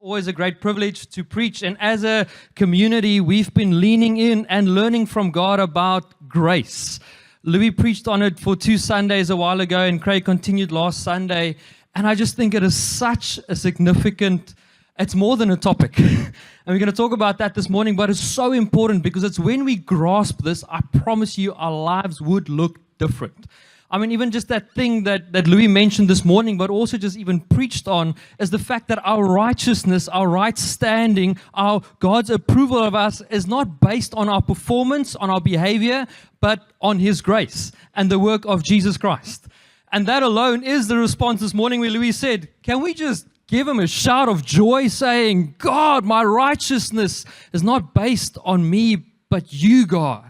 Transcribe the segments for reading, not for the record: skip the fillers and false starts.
always a great privilege to preach. And as a community, we've been leaning in and learning from God about grace. Louis preached on it for 2 Sundays a while ago, and Craig continued last Sunday. And I just think it is such a significant, it's more than a topic. And we're going to talk about that this morning, but it's so important because it's when we grasp this, I promise you, our lives would look different. I mean, even just that thing that Louis mentioned this morning, but also just even preached on, is the fact that our righteousness, our right standing, our God's approval of us is not based on our performance, on our behavior, but on His grace and the work of Jesus Christ. And that alone is the response this morning where Louis said, can we just give Him a shout of joy saying, God, my righteousness is not based on me, but you, God.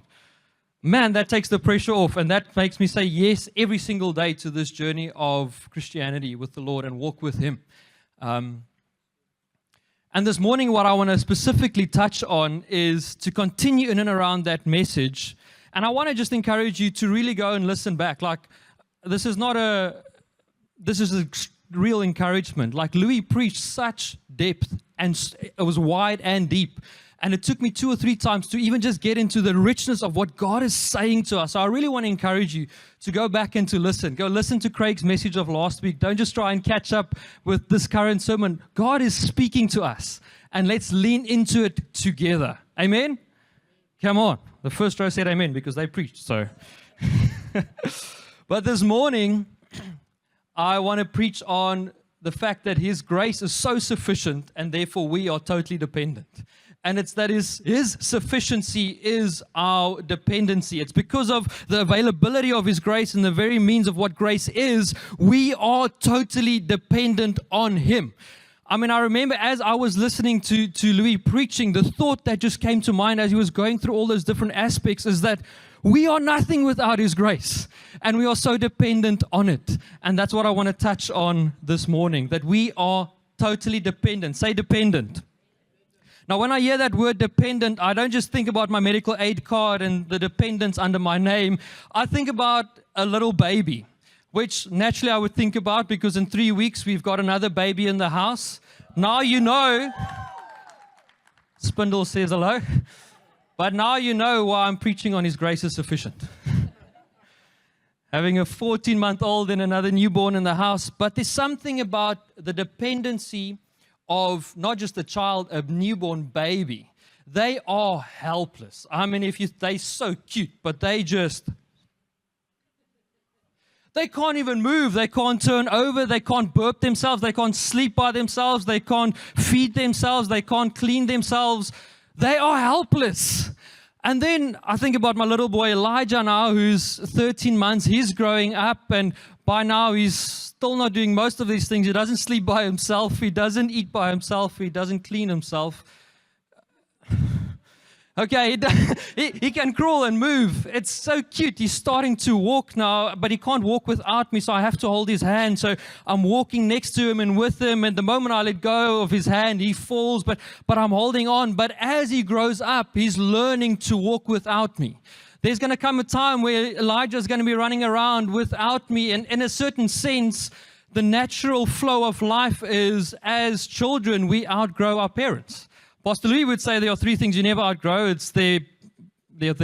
Man, that takes the pressure off, and that makes me say yes every single day to this journey of Christianity with the Lord and walk with Him. And this morning, what I want to specifically touch on is to continue in and around that message. And I want to just encourage you to really go and listen back. Like, this is a real encouragement. Like, Louis preached such depth, and it was wide and deep. And it took me 2 or 3 times to even just get into the richness of what God is saying to us. So I really want to encourage you to go back and to listen. Go listen to Craig's message of last week. Don't just try and catch up with this current sermon. God is speaking to us, and let's lean into it together. Amen? Come on. The first row said amen because they preached. So, but this morning, I want to preach on the fact that His grace is so sufficient, and therefore we are totally dependent. And it's that His sufficiency is our dependency. It's because of the availability of His grace and the very means of what grace is, we are totally dependent on Him. I mean, I remember as I was listening to Louis preaching, the thought that just came to mind as he was going through all those different aspects is that we are nothing without His grace, and we are so dependent on it. And that's what I want to touch on this morning, that we are totally dependent. Say dependent. Now, when I hear that word dependent, I don't just think about my medical aid card and the dependents under my name. I think about a little baby, which naturally I would think about because in 3 weeks we've got another baby in the house. Now you know, Spindle says hello, but now you know why I'm preaching on His grace is sufficient. Having a 14-month-old and another newborn in the house, but there's something about the dependency of not just a child, a newborn baby. They are helpless. I mean, they're so cute, but they can't even move. They can't turn over. They can't burp themselves. They can't sleep by themselves. They can't feed themselves. They can't clean themselves. They are helpless. And then I think about my little boy Elijah now, who's 13 months. He's growing up, and by now he's still not doing most of these things. He doesn't sleep by himself. He doesn't eat by himself. He doesn't clean himself. Okay, he can crawl and move. It's so cute. He's starting to walk now, but he can't walk without me, so I have to hold his hand. So I'm walking next to him and with him, and the moment I let go of his hand, he falls, but I'm holding on. But as he grows up, he's learning to walk without me. There's going to come a time where Elijah is going to be running around without me, and in a certain sense, the natural flow of life is, as children, we outgrow our parents. Pastor Louis would say there are 3 things you never outgrow. It's their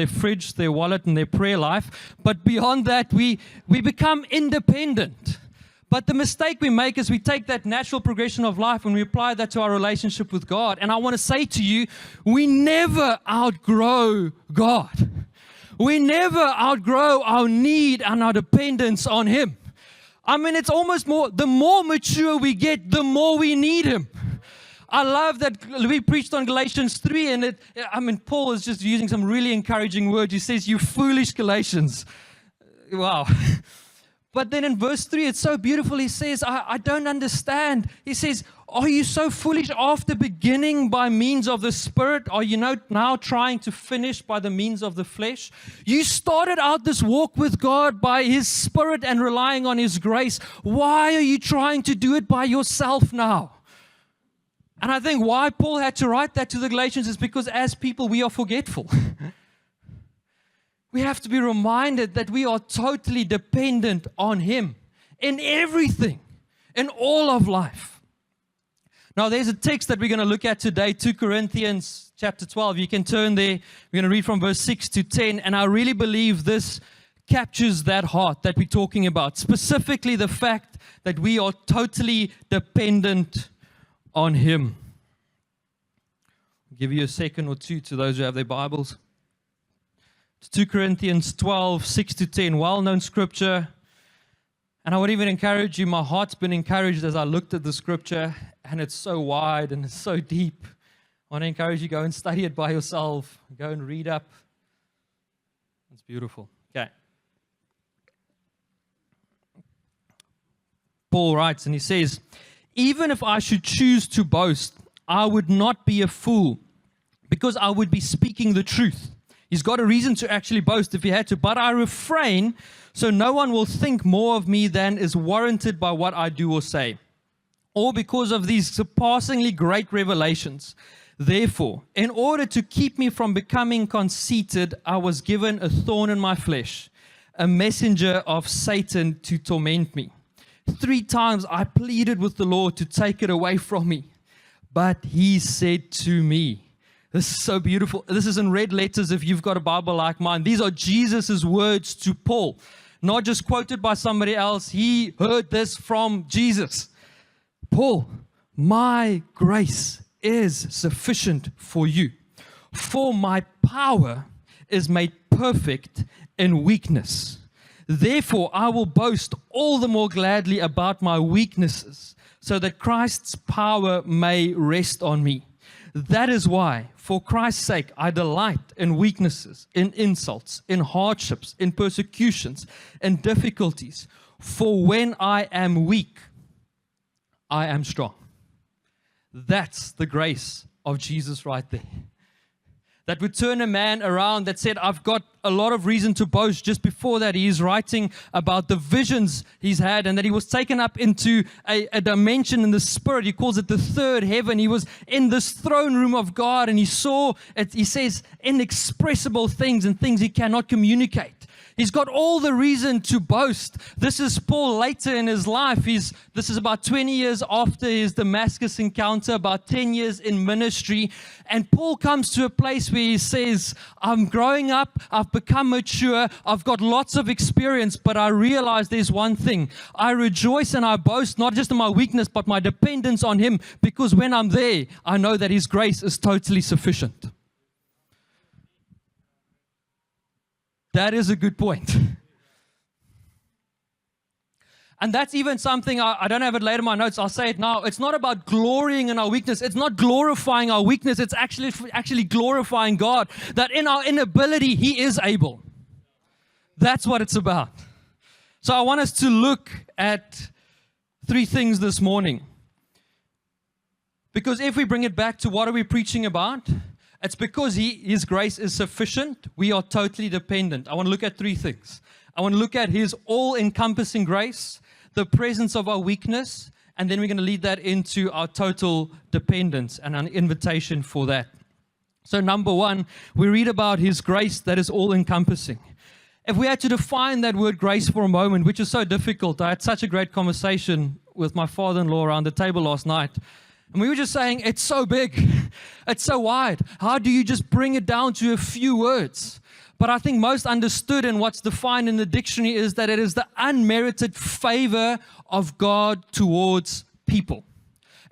fridge, their wallet, and their prayer life. But beyond that, we become independent. But the mistake we make is we take that natural progression of life and we apply that to our relationship with God. And I want to say to you, we never outgrow God. We never outgrow our need and our dependence on Him. I mean, it's almost the more mature we get, the more we need Him. I love that we preached on Galatians 3, and Paul is just using some really encouraging words. He says, you foolish Galatians. Wow. But then in verse 3, it's so beautiful. He says, I don't understand. He says, are you so foolish after beginning by means of the Spirit? Are you now trying to finish by the means of the flesh? You started out this walk with God by His Spirit and relying on His grace. Why are you trying to do it by yourself now? And I think why Paul had to write that to the Galatians is because as people, we are forgetful. We have to be reminded that we are totally dependent on Him in everything, in all of life. Now, there's a text that we're going to look at today, 2 Corinthians chapter 12. You can turn there. We're going to read from verse 6 to 10. And I really believe this captures that heart that we're talking about. Specifically, the fact that we are totally dependent on Him. I'll give you a second or two to those who have their Bibles. It's 2 Corinthians 12, 6 to 10. Well-known scripture. And I would even encourage you, my heart's been encouraged as I looked at the scripture, and it's so wide and it's so deep. I want to encourage you, go and study it by yourself. Go and read up. It's beautiful. Okay. Paul writes, and he says, even if I should choose to boast, I would not be a fool, because I would be speaking the truth. He's got a reason to actually boast if he had to, but I refrain so no one will think more of me than is warranted by what I do or say, or because of these surpassingly great revelations. Therefore, in order to keep me from becoming conceited, I was given a thorn in my flesh, a messenger of Satan to torment me. 3 times I pleaded with the Lord to take it away from me, but He said to me, this is so beautiful. This is in red letters if you've got a Bible like mine. These are Jesus' words to Paul, not just quoted by somebody else. He heard this from Jesus. Paul, my grace is sufficient for you, for my power is made perfect in weakness. Therefore, I will boast all the more gladly about my weaknesses, so that Christ's power may rest on me. That is why, for Christ's sake, I delight in weaknesses, in insults, in hardships, in persecutions, in difficulties. For when I am weak, I am strong. That's the grace of Jesus right there. That would turn a man around that said, I've got a lot of reason to boast. Just before that, he's writing about the visions he's had and that he was taken up into a dimension in the spirit. He calls it the third heaven. He was in this throne room of God and he saw, he says, inexpressible things and things he cannot communicate. He's got all the reason to boast. This is Paul later in his life. This is about 20 years after his Damascus encounter, about 10 years in ministry. And Paul comes to a place where he says, I'm growing up, I've become mature, I've got lots of experience, but I realize there's one thing. I rejoice and I boast, not just in my weakness, but my dependence on Him, because when I'm there, I know that His grace is totally sufficient. That is a good point. And that's even something, I don't have it later in my notes, I'll say it now. It's not about glorying in our weakness. It's not glorifying our weakness. It's actually glorifying God. That in our inability, He is able. That's what it's about. So I want us to look at 3 things this morning. Because if we bring it back to what are we preaching about? It's because His grace is sufficient. We are totally dependent. I want to look at 3 things. I want to look at His all-encompassing grace, the presence of our weakness, and then we're going to lead that into our total dependence and an invitation for that. So number 1, we read about His grace that is all-encompassing. If we had to define that word grace for a moment, which is so difficult, I had such a great conversation with my father-in-law around the table last night. And we were just saying, it's so big, it's so wide. How do you just bring it down to a few words? But I think most understood and what's defined in the dictionary is that it is the unmerited favor of God towards people.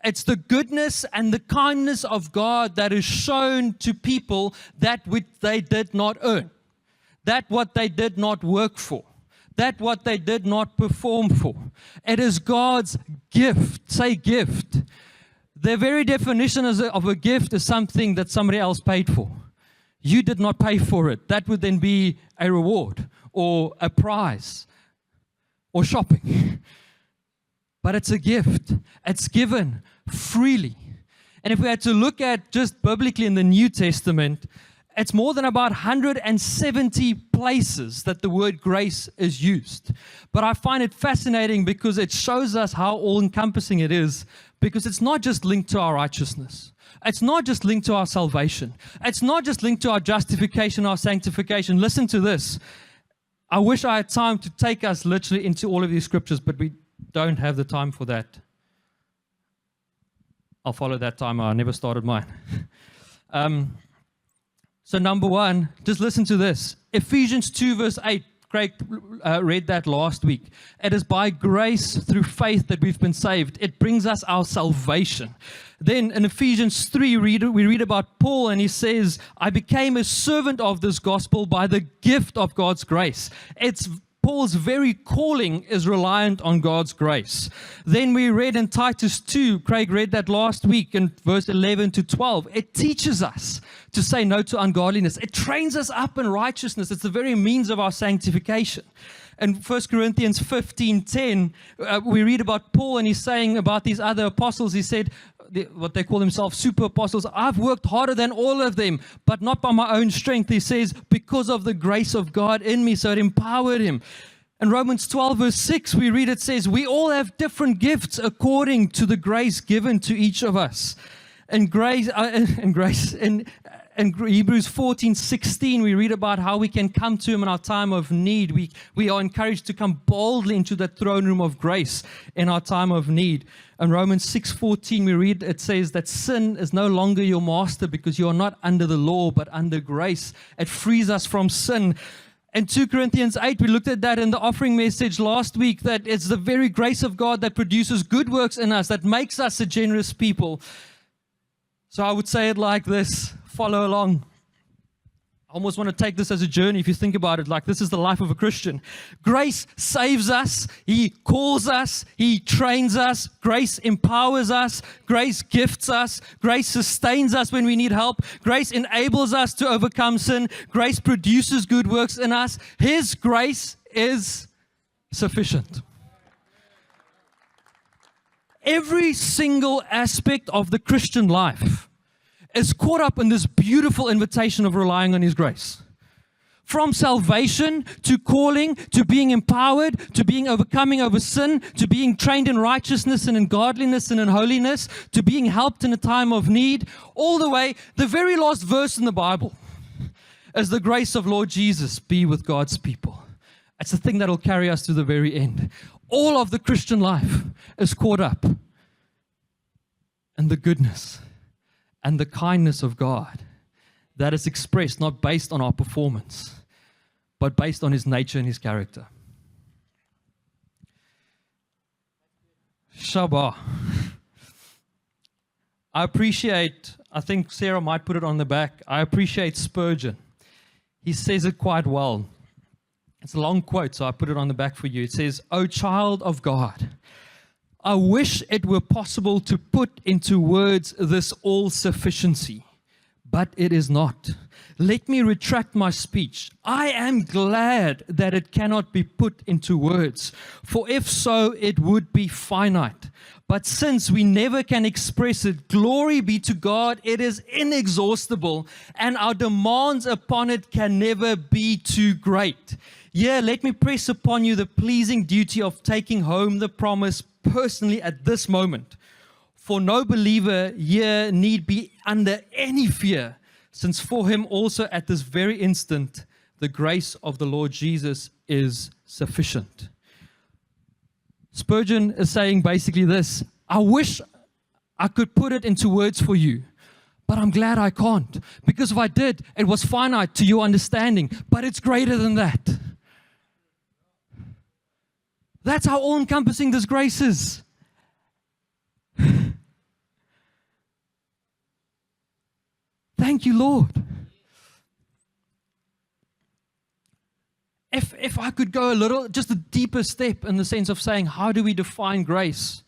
It's the goodness and the kindness of God that is shown to people that which they did not earn, that what they did not work for, that what they did not perform for. It is God's gift. Say gift. The very definition of a gift is something that somebody else paid for. You did not pay for it. That would then be a reward or a prize or shopping. But it's a gift. It's given freely. And if we had to look at just biblically in the New Testament, it's more than about 170 places that the word grace is used. But I find it fascinating because it shows us how all-encompassing it is, because it's not just linked to our righteousness. It's not just linked to our salvation. It's not just linked to our justification, our sanctification. Listen to this. I wish I had time to take us literally into all of these scriptures, but we don't have the time for that. I'll follow that timer. I never started mine. So number one, just listen to this. Ephesians 2 verse 8. Craig read that last week. It is by grace through faith that we've been saved. It brings us our salvation. Then in Ephesians 3, we read about Paul, and he says, I became a servant of this gospel by the gift of God's grace. Paul's very calling is reliant on God's grace. Then we read in Titus 2, Craig read that last week in verse 11 to 12. It teaches us to say no to ungodliness. It trains us up in righteousness. It's the very means of our sanctification. In 1 Corinthians 15:10, we read about Paul, and he's saying about these other apostles, he said, what they call themselves super apostles, I've worked harder than all of them, but not by my own strength. He says, because of the grace of God in me, so it empowered him. In Romans 12 verse 6, we read, it says, we all have different gifts according to the grace given to each of us. In Hebrews 14:16, we read about how we can come to Him in our time of need. We are encouraged to come boldly into the throne room of grace in our time of need. In Romans 6:14, we read, it says that sin is no longer your master because you are not under the law, but under grace. It frees us from sin. In 2 Corinthians 8, we looked at that in the offering message last week, that it's the very grace of God that produces good works in us, that makes us a generous people. So I would say it like this, follow along. I almost want to take this as a journey, if you think about it, like this is the life of a Christian. Grace saves us, He calls us, He trains us, grace empowers us, grace gifts us, grace sustains us when we need help, grace enables us to overcome sin, grace produces good works in us. His grace is sufficient. Every single aspect of the Christian life is caught up in this beautiful invitation of relying on His grace. From salvation, to calling, to being empowered, to being overcoming over sin, to being trained in righteousness and in godliness and in holiness, to being helped in a time of need, all the way, the very last verse in the Bible is the grace of Lord Jesus be with God's people. It's the thing that will carry us to the very end. All of the Christian life is caught up in the goodness and the kindness of God that is expressed not based on our performance, but based on His nature and His character. Shabbat. I think Sarah might put it on the back, I appreciate Spurgeon. He says it quite well. It's a long quote, so I put it on the back for you. It says, O child of God, I wish it were possible to put into words this all-sufficiency, but it is not. Let me retract my speech. I am glad that it cannot be put into words, for if so, it would be finite. But since we never can express it, glory be to God, it is inexhaustible, and our demands upon it can never be too great. Yeah, let me press upon you the pleasing duty of taking home the promise personally at this moment. For no believer here need be under any fear, since for him also at this very instant, the grace of the Lord Jesus is sufficient. Spurgeon is saying basically this: I wish I could put it into words for you, but I'm glad I can't, because if I did, it was finite to your understanding, but it's greater than that. That's how all-encompassing this grace is. Thank you, Lord. If I could go just a deeper step in the sense of saying, how do we define grace?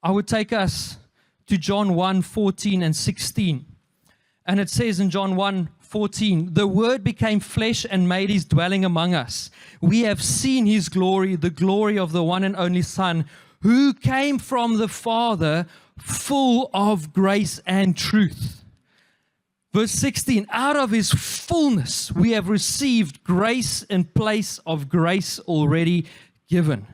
I would take us to John 1:14 and 16. And it says in John 1:14, the Word became flesh and made His dwelling among us. We have seen His glory, the glory of the one and only Son, who came from the Father, full of grace and truth. Verse 16, out of His fullness we have received grace in place of grace already given.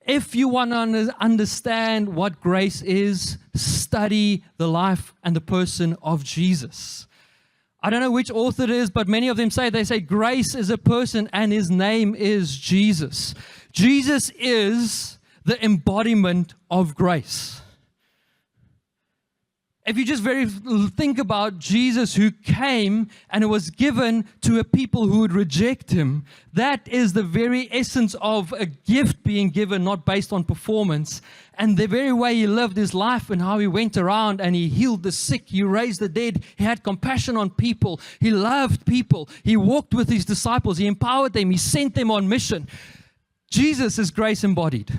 If you want to understand what grace is, study the life and the person of Jesus. I don't know which author it is, but many of them say grace is a person and His name is Jesus. Jesus is the embodiment of grace. if you just think about Jesus who came and it was given to a people who would reject him, that is the very essence of a gift being given, not based on performance. And the very way he lived his life and how he went around and he healed the sick, he raised the dead, he had compassion on people, he loved people, he walked with his disciples, he empowered them, he sent them on mission. Jesus is grace embodied.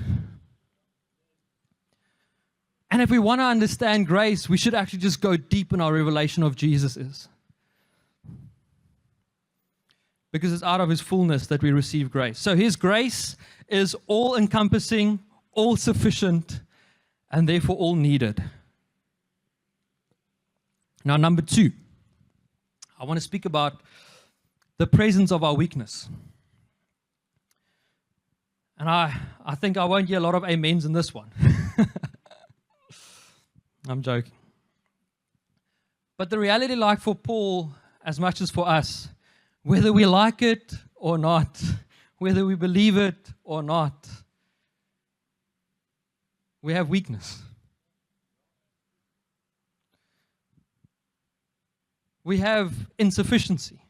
And if we want to understand grace, we should actually just go deep in our revelation of Jesus is. Because it's out of his fullness that we receive grace. So his grace is all-encompassing, all-sufficient, and therefore all-needed. Now, number 2, I want to speak about the presence of our weakness. And I think I won't hear a lot of amens in this one. I'm joking. But the reality, like for Paul, as much as for us, whether we like it or not, whether we believe it or not, we have weakness. We have insufficiency.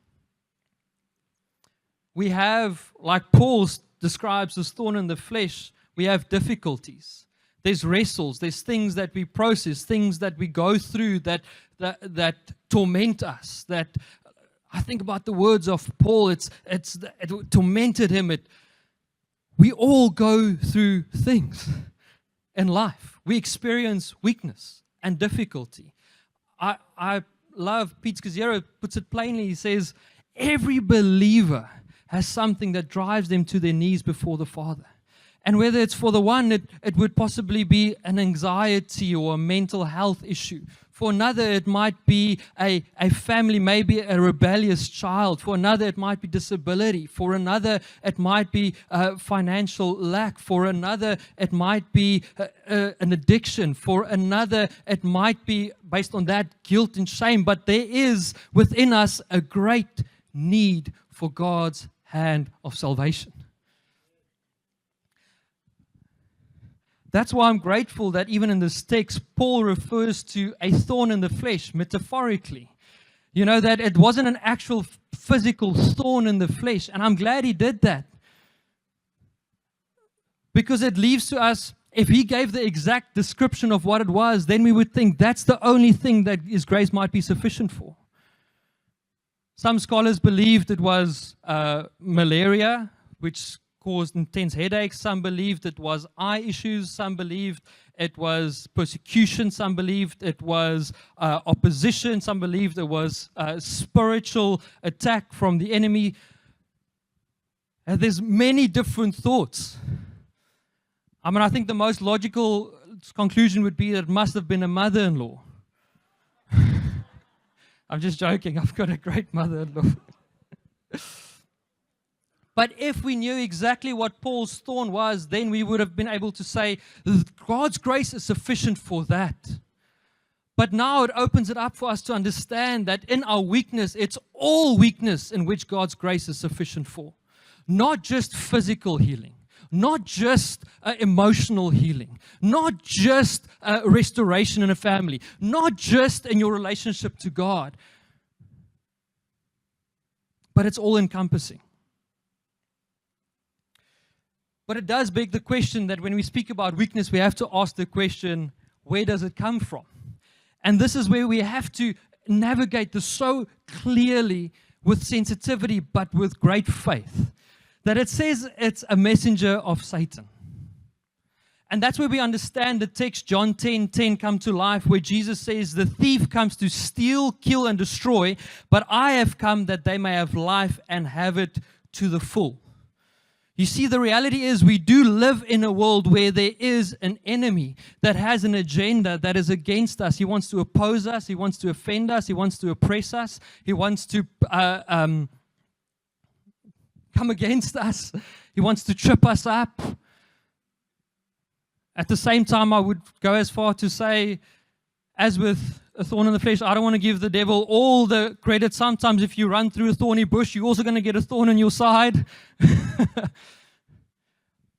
We have, like Paul describes as thorn in the flesh, we have difficulties. There's wrestles, there's things that we process, things that we go through that torment us. That I think about the words of Paul, it tormented him. We all go through things in life. We experience weakness and difficulty. I love Pete Scazzero puts it plainly. He says, every believer has something that drives them to their knees before the Father. And whether it's for the one, it would possibly be an anxiety or a mental health issue. For another, it might be a family, maybe a rebellious child. For another, it might be disability. For another, it might be financial lack. For another, it might be an addiction. For another, it might be, based on that, guilt and shame. But there is within us a great need for God's hand of salvation. That's why I'm grateful that even in this text, Paul refers to a thorn in the flesh, metaphorically. You know, that it wasn't an actual physical thorn in the flesh. And I'm glad he did that. Because it leaves to us, if he gave the exact description of what it was, then we would think that's the only thing that his grace might be sufficient for. Some scholars believed it was malaria, which caused intense headaches. Some believed it was eye issues. Some believed it was persecution. Some believed it was opposition. Some believed it was spiritual attack from the enemy. And there's many different thoughts. I mean, I think the most logical conclusion would be that it must have been a mother-in-law. I'm just joking. I've got a great mother-in-law. But if we knew exactly what Paul's thorn was, then we would have been able to say, God's grace is sufficient for that. But now it opens it up for us to understand that in our weakness, it's all weakness in which God's grace is sufficient for. Not just physical healing, not just emotional healing, not just restoration in a family, not just in your relationship to God, but it's all encompassing. But it does beg the question that when we speak about weakness, we have to ask the question, where does it come from? And this is where we have to navigate this so clearly with sensitivity, but with great faith. That it says it's a messenger of Satan. And that's where we understand the text, John 10:10, come to life, where Jesus says, the thief comes to steal, kill, and destroy, but I have come that they may have life and have it to the full. You see, the reality is we do live in a world where there is an enemy that has an agenda that is against us. He wants to oppose us. He wants to offend us. He wants to oppress us. He wants to come against us. He wants to trip us up. At the same time, I would go as far to say, as with a thorn in the flesh, I don't want to give the devil all the credit. Sometimes if you run through a thorny bush, you're also going to get a thorn in your side.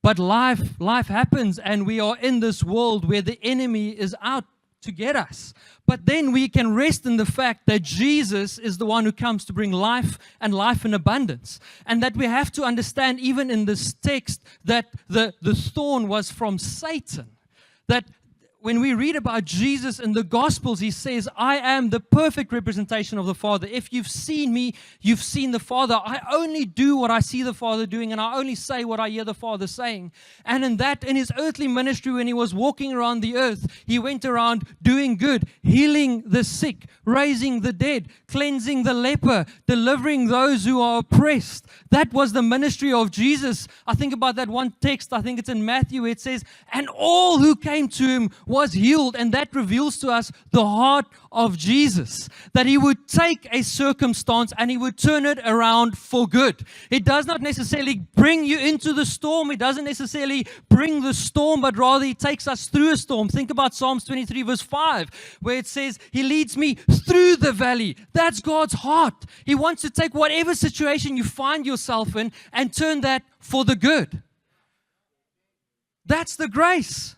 But life happens, and we are in this world where the enemy is out to get us. But then we can rest in the fact that Jesus is the one who comes to bring life and life in abundance. And that we have to understand, even in this text, that the thorn was from Satan. That when we read about Jesus in the Gospels, he says, I am the perfect representation of the Father. If you've seen me, you've seen the Father. I only do what I see the Father doing, and I only say what I hear the Father saying. And in his earthly ministry, when he was walking around the earth, he went around doing good, healing the sick, raising the dead, cleansing the leper, delivering those who are oppressed. That was the ministry of Jesus. I think about that one text, I think it's in Matthew, where it says, and all who came to him was healed. And that reveals to us the heart of Jesus, that he would take a circumstance and he would turn it around for good. It does not necessarily bring you into the storm. It doesn't necessarily bring the storm, but rather he takes us through a storm. Think about Psalms 23 verse 5, where it says, he leads me through the valley. That's God's heart. He wants to take whatever situation you find yourself in and turn that for the good. That's the grace.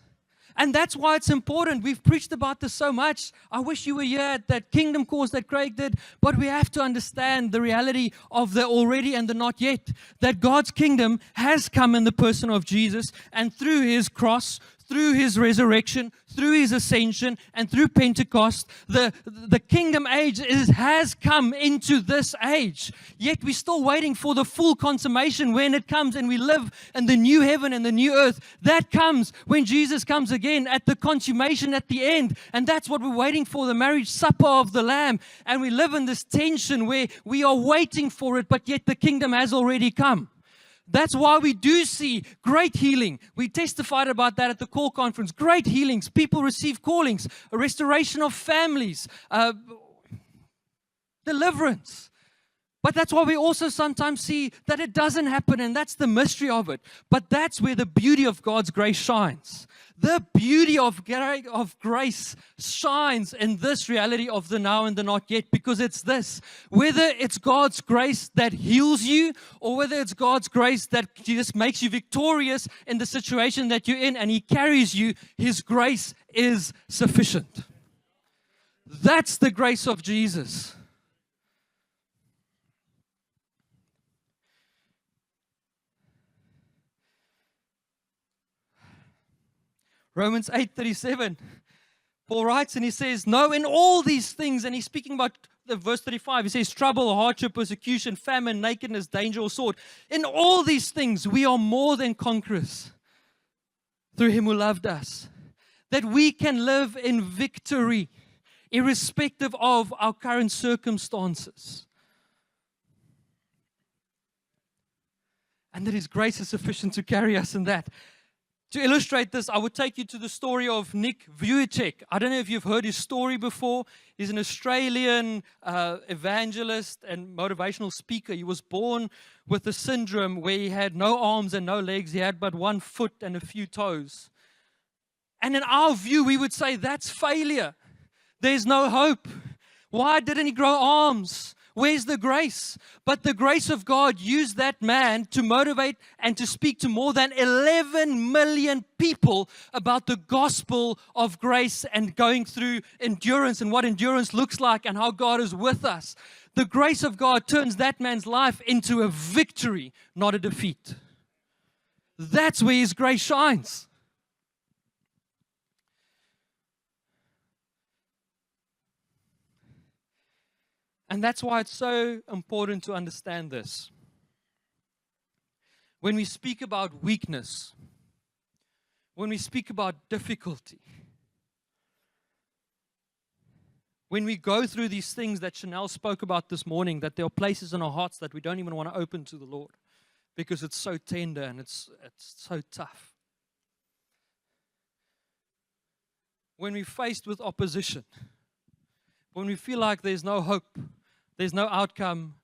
And that's why it's important. We've preached about this so much. I wish you were here at that kingdom course that Craig did. But we have to understand the reality of the already and the not yet. That God's kingdom has come in the person of Jesus. And through his cross, through his resurrection, through his ascension, and through Pentecost, the kingdom age has come into this age. Yet we're still waiting for the full consummation when it comes and we live in the new heaven and the new earth. That comes when Jesus comes again at the consummation at the end. And that's what we're waiting for, the marriage supper of the Lamb. And we live in this tension where we are waiting for it, but yet the kingdom has already come. That's why we do see great healing. We testified about that at the call conference. Great healings. People receive callings. A restoration of families. Deliverance. But that's why we also sometimes see that it doesn't happen, and that's the mystery of it. But that's where the beauty of God's grace shines. The beauty of grace shines in this reality of the now and the not yet, because it's this. Whether it's God's grace that heals you, or whether it's God's grace that just makes you victorious in the situation that you're in and he carries you, his grace is sufficient. That's the grace of Jesus. Romans 8:37, Paul writes and he says, no, in all these things, and he's speaking about the verse 35, he says, trouble, hardship, persecution, famine, nakedness, danger, or sword. In all these things, we are more than conquerors through him who loved us. That we can live in victory, irrespective of our current circumstances. And that his grace is sufficient to carry us in that. To illustrate this, I would take you to the story of Nick Vujicic. I don't know if you've heard his story before. He's an Australian evangelist and motivational speaker. He was born with a syndrome where he had no arms and no legs. He had but one foot and a few toes. And in our view, we would say that's failure. There's no hope. Why didn't he grow arms? Where's the grace? But the grace of God used that man to motivate and to speak to more than 11 million people about the gospel of grace and going through endurance and what endurance looks like and how God is with us. The grace of God turns that man's life into a victory, not a defeat. That's where his grace shines. And that's why it's so important to understand this. When we speak about weakness, when we speak about difficulty, when we go through these things that Chanel spoke about this morning, that there are places in our hearts that we don't even want to open to the Lord because it's so tender and it's so tough. When we're faced with opposition, when we feel like there's no hope, there's no outcome.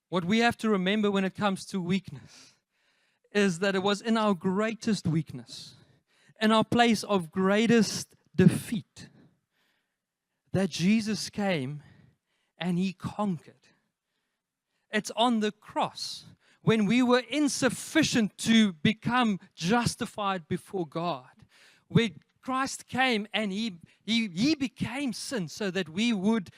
What we have to remember when it comes to weakness is that it was in our greatest weakness, in our place of greatest defeat, that Jesus came and he conquered. It's on the cross when we were insufficient to become justified before God, where Christ came and he became sin so that we would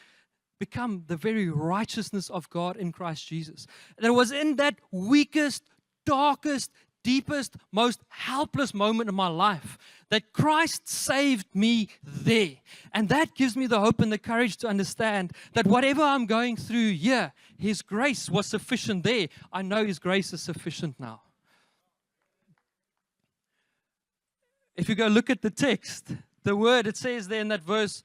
become the very righteousness of God in Christ Jesus. And it was in that weakest, darkest, deepest, most helpless moment of my life that Christ saved me there. And that gives me the hope and the courage to understand that whatever I'm going through here, His grace was sufficient there. I know His grace is sufficient now. If you go look at the text, the word, it says there in that verse,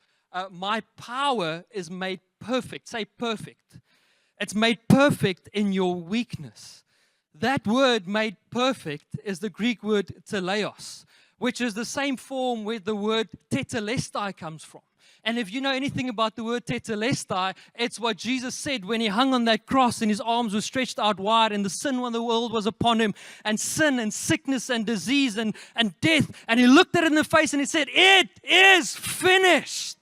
my power is made perfect. Say perfect. It's made perfect in your weakness. That word made perfect is the Greek word teleos, which is the same form where the word tetelestai comes from. And if you know anything about the word tetelestai, it's what Jesus said when He hung on that cross and His arms were stretched out wide and the sin of the world was upon Him, and sin and sickness and disease and death. And He looked at it in the face and He said, "It is finished."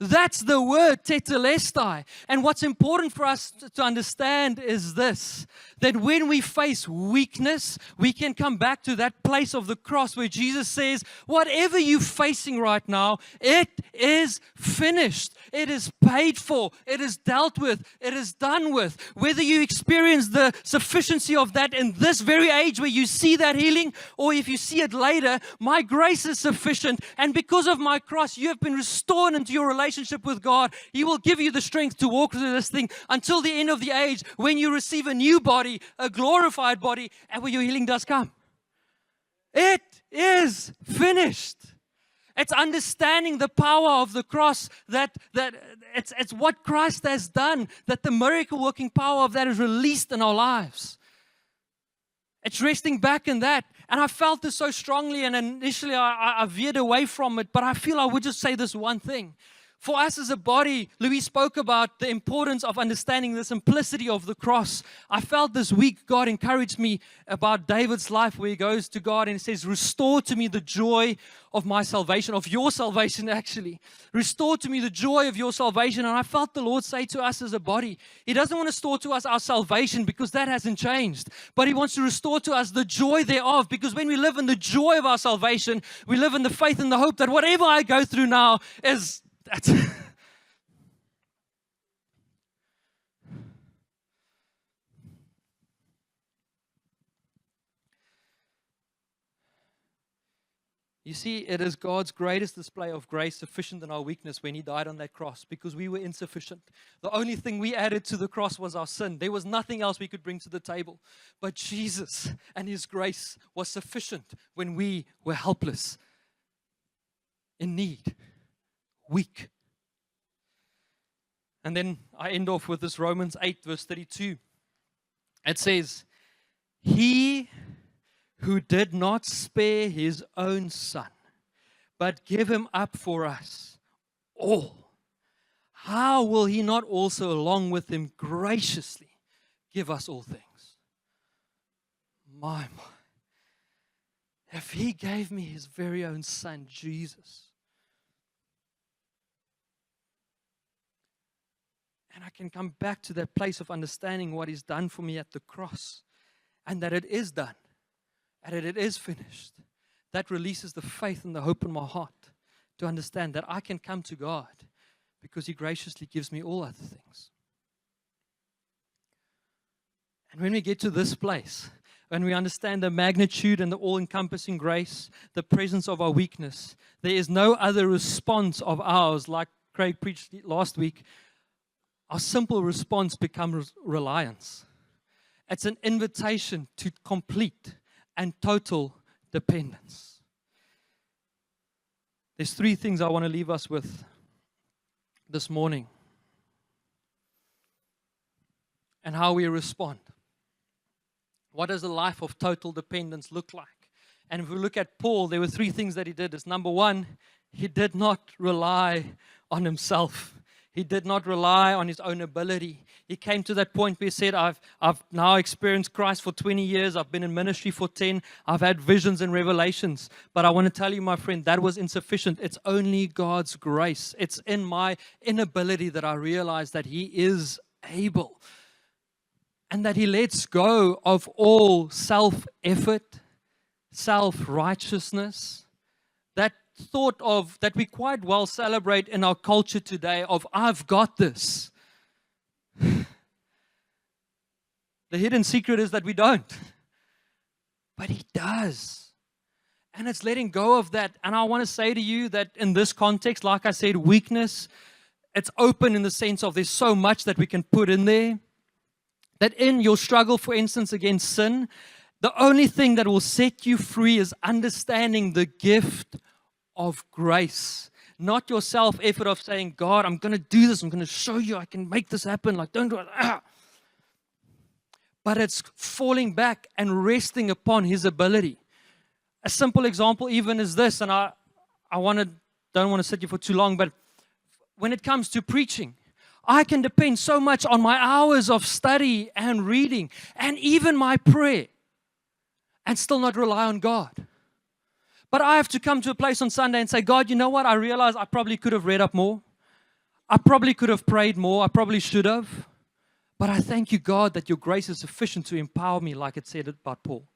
That's the word tetelestai. And what's important for us to understand is this, that when we face weakness, we can come back to that place of the cross where Jesus says, whatever you're facing right now, it is finished. It is paid for. It is dealt with. It is done with. Whether you experience the sufficiency of that in this very age where you see that healing, or if you see it later, my grace is sufficient. And because of my cross, you have been restored into your relationship with God. He will give you the strength to walk through this thing until the end of the age when you receive a new body, a glorified body, and where your healing does come. It is finished. It's understanding the power of the cross, that it's what Christ has done, that the miracle working power of that is released in our lives. It's resting back in that. And I felt this so strongly, and initially I veered away from it, but I feel I would just say this one thing. For us as a body, Louis spoke about the importance of understanding the simplicity of the cross. I felt this week God encouraged me about David's life, where he goes to God and he says, restore to me the joy of my salvation, of your salvation actually. Restore to me the joy of your salvation. And I felt the Lord say to us as a body, He doesn't want to restore to us our salvation because that hasn't changed. But He wants to restore to us the joy thereof, because when we live in the joy of our salvation, we live in the faith and the hope that whatever I go through now is... You see, it is God's greatest display of grace sufficient in our weakness when He died on that cross, because we were insufficient. The only thing we added to the cross was our sin. There was nothing else we could bring to the table. But Jesus and His grace was sufficient when we were helpless, in need, weak. And then I end off with this Romans 8 verse 32. It says, He who did not spare His own Son, but give Him up for us all, how will He not also along with Him graciously give us all things? My. If He gave me His very own Son, Jesus, and I can come back to that place of understanding what He's done for me at the cross, and that it is done, and that it is finished. That releases the faith and the hope in my heart to understand that I can come to God because He graciously gives me all other things. And when we get to this place, when we understand the magnitude and the all-encompassing grace, the presence of our weakness, there is no other response of ours, like Craig preached last week. Our simple response becomes reliance. It's an invitation to complete and total dependence. There's three things I want to leave us with this morning, and how we respond. What does a life of total dependence look like? And if we look at Paul, there were three things that he did. It's number one, he did not rely on himself. He did not rely on his own ability. He came to that point where he said, I've now experienced Christ for 20 years. I've been in ministry for 10. I've had visions and revelations. But I want to tell you, my friend, that was insufficient. It's only God's grace. It's in my inability that I realize that He is able. And that He lets go of all self-effort, self-righteousness, that thought of that we quite well celebrate in our culture today of I've got this. The hidden secret is that we don't. But He does. And it's letting go of that. And I want to say to you that in this context, like I said, weakness, it's open in the sense of there's so much that we can put in there. That in your struggle, for instance, against sin, the only thing that will set you free is understanding the gift of grace. Not your self-effort of saying, God, I'm going to do this. I'm going to show you I can make this happen. Like, don't do it. But it's falling back and resting upon His ability. A simple example even is this, and I don't want to sit here for too long, but when it comes to preaching, I can depend so much on my hours of study and reading and even my prayer and still not rely on God. But I have to come to a place on Sunday and say, God, you know what? I realize I probably could have read up more. I probably could have prayed more. I probably should have. But I thank you, God, that your grace is sufficient to empower me, like it said about Paul.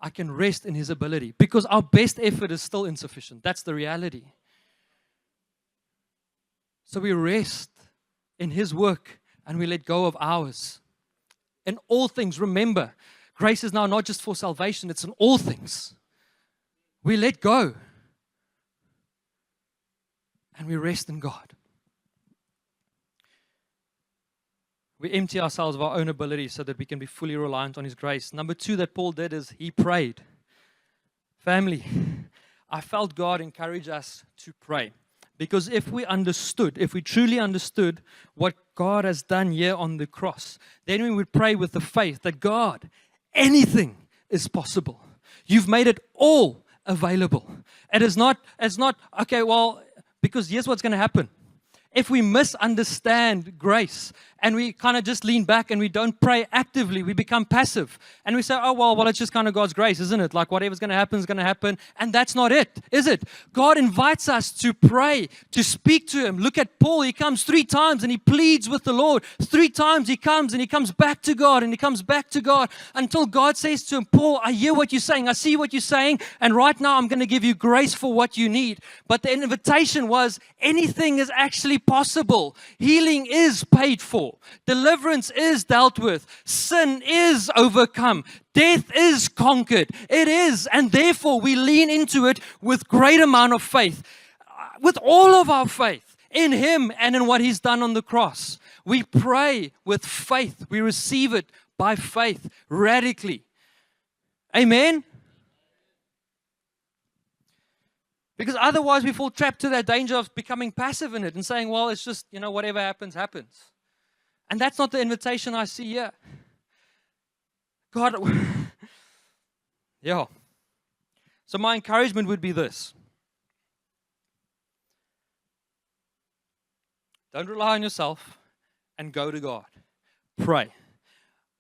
I can rest in His ability because our best effort is still insufficient. That's the reality. So we rest in His work and we let go of ours. In all things, remember, grace is now not just for salvation, it's in all things. We let go and we rest in God. We empty ourselves of our own ability so that we can be fully reliant on His grace. Number 2 that Paul did is he prayed. Family, I felt God encourage us to pray. Because if we truly understood what God has done here on the cross, then we would pray with the faith that God, anything is possible. You've made it all available. It's not, okay, well, because here's what's going to happen. If we misunderstand grace and we kind of just lean back and we don't pray actively, we become passive. And we say, oh, well, it's just kind of God's grace, isn't it? Like whatever's going to happen is going to happen. And that's not it, is it? God invites us to pray, to speak to Him. Look at Paul. He comes 3 times and he pleads with the Lord. 3 times he comes and he comes back to God and he comes back to God until God says to him, Paul, I hear what you're saying. I see what you're saying. And right now I'm going to give you grace for what you need. But the invitation was anything is actually possible. Healing is paid for. Deliverance is dealt with. Sin is overcome. Death is conquered. It is. And therefore we lean into it with great amount of faith. With all of our faith in Him and in what He's done on the cross. We pray with faith. We receive it by faith radically. Amen? Because otherwise we fall trapped to that danger of becoming passive in it and saying, well, it's just, whatever happens, happens. And that's not the invitation I see here. God, yeah. So my encouragement would be this. Don't rely on yourself and go to God. Pray.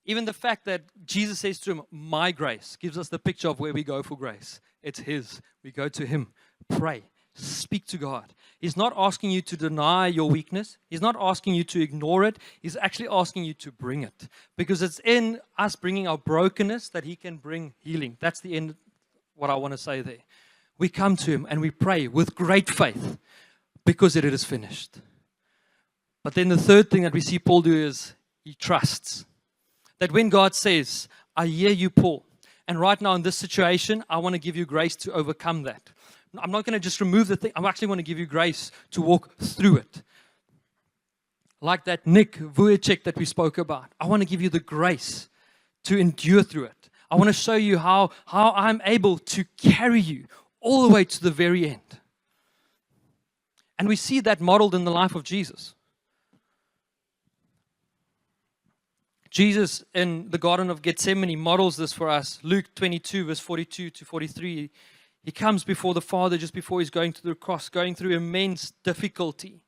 Even the fact that Jesus says to him, my grace, gives us the picture of where we go for grace. It's His. We go to Him. Pray. Speak to God. He's not asking you to deny your weakness. He's not asking you to ignore it. He's actually asking you to bring it. Because it's in us bringing our brokenness that He can bring healing. That's the end, what I want to say there. We come to Him and we pray with great faith because it is finished. But then the third thing that we see Paul do is he trusts. That when God says, I hear you, Paul, and right now in this situation, I want to give you grace to overcome that. I'm not going to just remove the thing. I actually want to give you grace to walk through it. Like that Nick Vujicic that we spoke about. I want to give you the grace to endure through it. I want to show you how I'm able to carry you all the way to the very end. And we see that modeled in the life of Jesus. Jesus in the Garden of Gethsemane models this for us. Luke 22, verse 42 to 43. He comes before the Father just before He's going to the cross, going through immense difficulty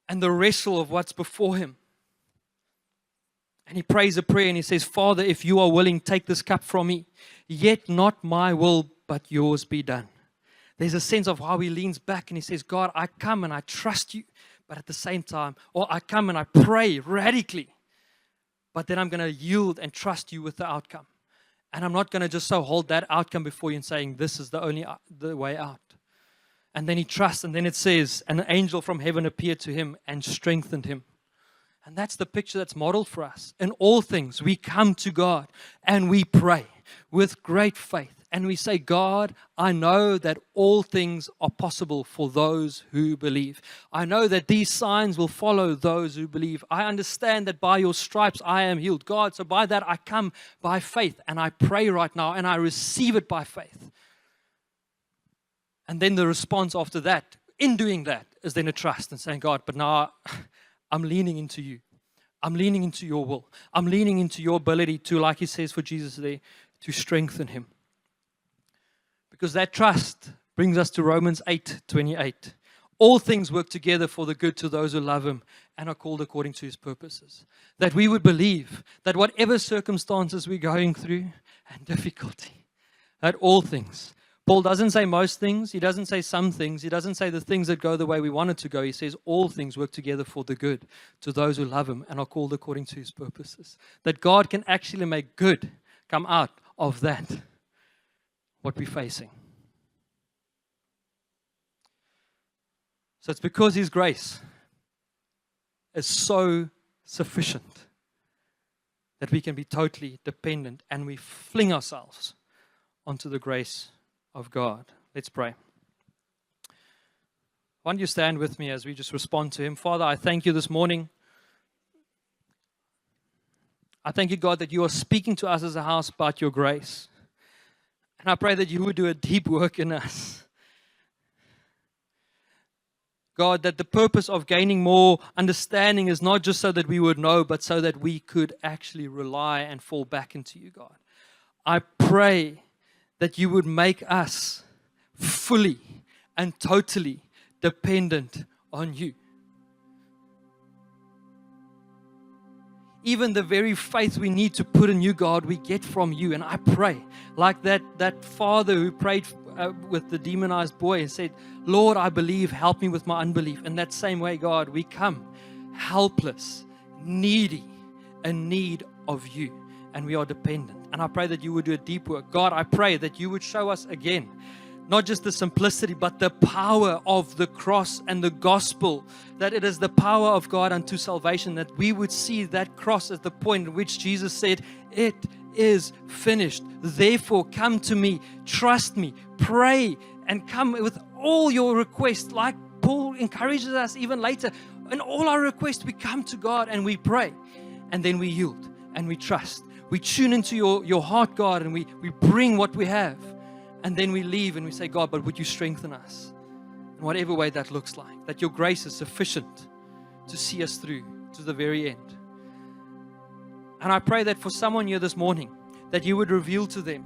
and the wrestle of what's before Him. And He prays a prayer and He says, Father, if you are willing, take this cup from me. Yet not my will, but yours be done. There's a sense of how He leans back and He says, God, I come and I trust you. But at the same time, or I come and I pray radically. But then I'm going to yield and trust you with the outcome. And I'm not going to just so hold that outcome before you and saying, this is the way out. And then he trusts, and then it says, an angel from heaven appeared to him and strengthened him. And that's the picture that's modeled for us. In all things, we come to God and we pray with great faith. And we say, God, I know that all things are possible for those who believe. I know that these signs will follow those who believe. I understand that by your stripes I am healed. God, so by that I come by faith. And I pray right now and I receive it by faith. And then the response after that, in doing that, is then a trust and saying, God, but now I'm leaning into you. I'm leaning into your will. I'm leaning into your ability to, like he says for Jesus there, to strengthen him. Because that trust brings us to Romans 8:28. All things work together for the good to those who love him and are called according to his purposes. That we would believe that whatever circumstances we're going through and difficulty, that all things. Paul doesn't say most things. He doesn't say some things. He doesn't say the things that go the way we want it to go. He says all things work together for the good to those who love him and are called according to his purposes. That God can actually make good come out of that, what we're facing. So it's because his grace is so sufficient that we can be totally dependent and we fling ourselves onto the grace of God. Let's pray. Why don't you stand with me as we just respond to him? Father, I thank you this morning. I thank you, God, that you are speaking to us as a house about your grace. And I pray that you would do a deep work in us. God, that the purpose of gaining more understanding is not just so that we would know, but so that we could actually rely and fall back into you, God. I pray that you would make us fully and totally dependent on you. Even the very faith we need to put in you, God, we get from you. And I pray, like that father who prayed with the demonized boy and said, Lord, I believe, help me with my unbelief. In that same way, God, we come helpless, needy, in need of you. And we are dependent. And I pray that you would do a deep work. God, I pray that you would show us again, not just the simplicity, but the power of the cross and the gospel, that it is the power of God unto salvation, that we would see that cross as the point in which Jesus said, it is finished. Therefore, come to me, trust me, pray, and come with all your requests, like Paul encourages us even later. In all our requests, we come to God and we pray, and then we yield and we trust. We tune into your heart, God, and we bring what we have. And then we leave and we say, God, but would you strengthen us? In whatever way that looks like. That your grace is sufficient to see us through to the very end. And I pray that for someone here this morning, that you would reveal to them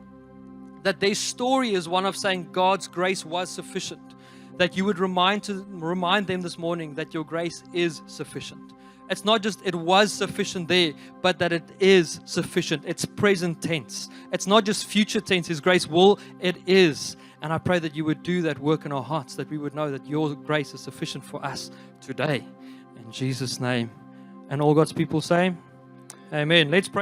that their story is one of saying God's grace was sufficient. That you would remind them this morning that your grace is sufficient. It's not just it was sufficient there, but that it is sufficient. It's present tense. It's not just future tense. His grace will, it is. And I pray that you would do that work in our hearts, that we would know that your grace is sufficient for us today. In Jesus' name. And all God's people say, amen. Let's pray.